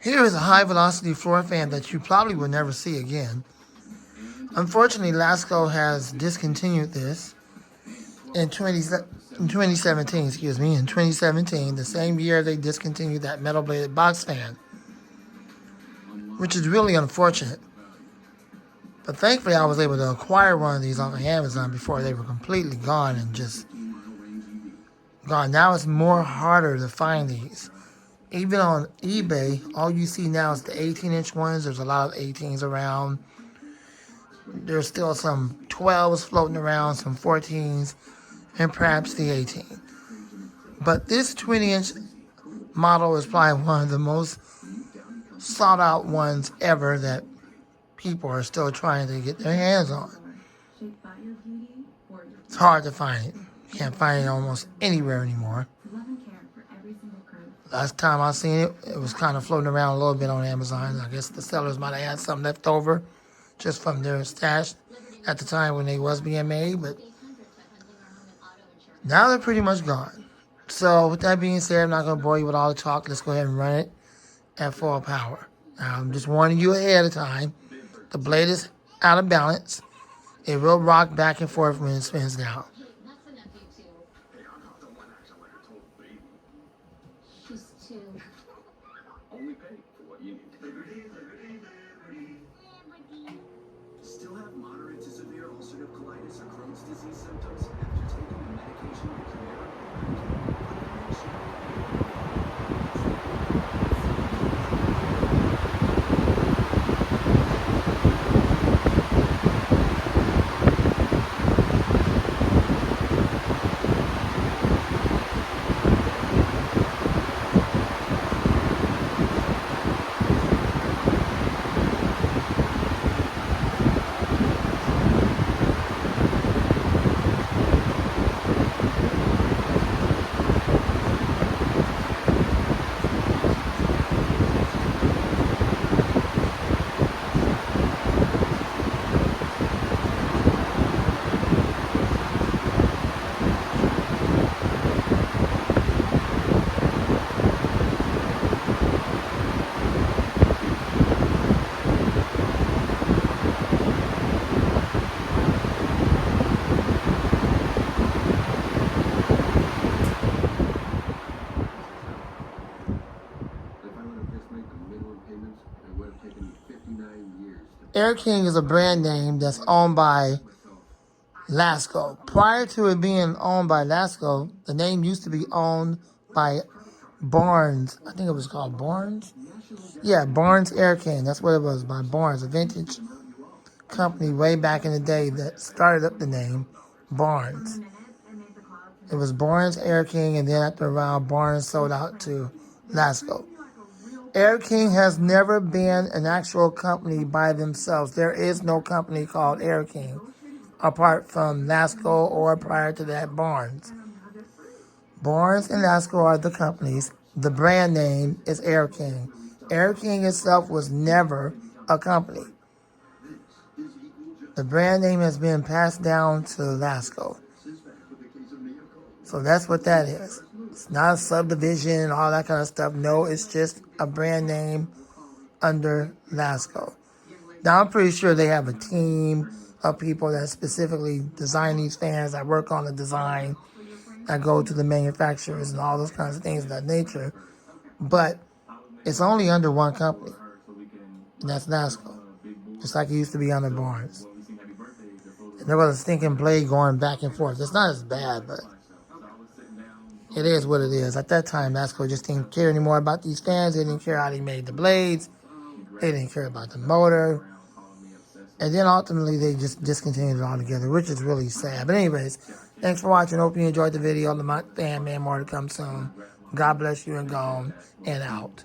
Here is a high-velocity floor fan that you probably will never see again. Unfortunately, Lasko has discontinued this in 2017, in 2017, the same year they discontinued that metal-bladed box fan, which is really unfortunate. But thankfully, I was able to acquire one of these off of Amazon before they were completely gone and just gone. Now it's more harder to find these. Even on eBay, all you see now is the 18-inch ones. There's a lot of 18s around. There's still some 12s floating around, some 14s, and perhaps the 18. But this 20-inch model is probably one of the most sought-out ones ever that people are still trying to get their hands on. It's hard to find it. You can't find it almost anywhere anymore. Last time I seen it, it was kind of floating around a little bit on Amazon. I guess the sellers might have had something left over just from their stash at the time when they was being made, but now they're pretty much gone. So with that being said, I'm not going to bore you with all the talk. Let's go ahead and run it at full power. Now, I'm just warning you ahead of time. The blade is out of balance. It will rock back and forth when it spins down. Still have moderate to severe ulcerative colitis or Crohn's disease symptoms after taking the medication to cure? Air King is a brand name that's owned by Lasko. Prior to it being owned by Lasko, the name used to be owned by Barnes. I think it was called Barnes. Yeah, Barnes Air King. That's what it was, by Barnes, a vintage company way back in the day that started up the name Barnes. It was Barnes Air King, and then after a while, Barnes sold out to Lasko. Air King has never been an actual company by themselves. There is no company called Air King apart from Lasko or prior to that Barnes. Barnes and Lasko are the companies. The brand name is Air King. Air King itself was never a company. The brand name has been passed down to Lasko. So that's what that is. It's not a subdivision and all that kind of stuff. No, it's just a brand name under Lasko. Now, I'm pretty sure they have a team of people that specifically design these fans, that work on the design, that go to the manufacturers and all those kinds of things of that nature. But it's only under one company, and that's Lasko. Just like it used to be under Barnes. And there was a stinking blade going back and forth. It's not as bad, but it is what it is. At that time, Lasko just didn't care anymore about these fans. They didn't care how they made the blades. They didn't care about the motor. And then ultimately, they just discontinued it altogether, which is really sad. But anyways, thanks for watching. Hope you enjoyed the video. The fan man, more to come soon. God bless you and gone and out.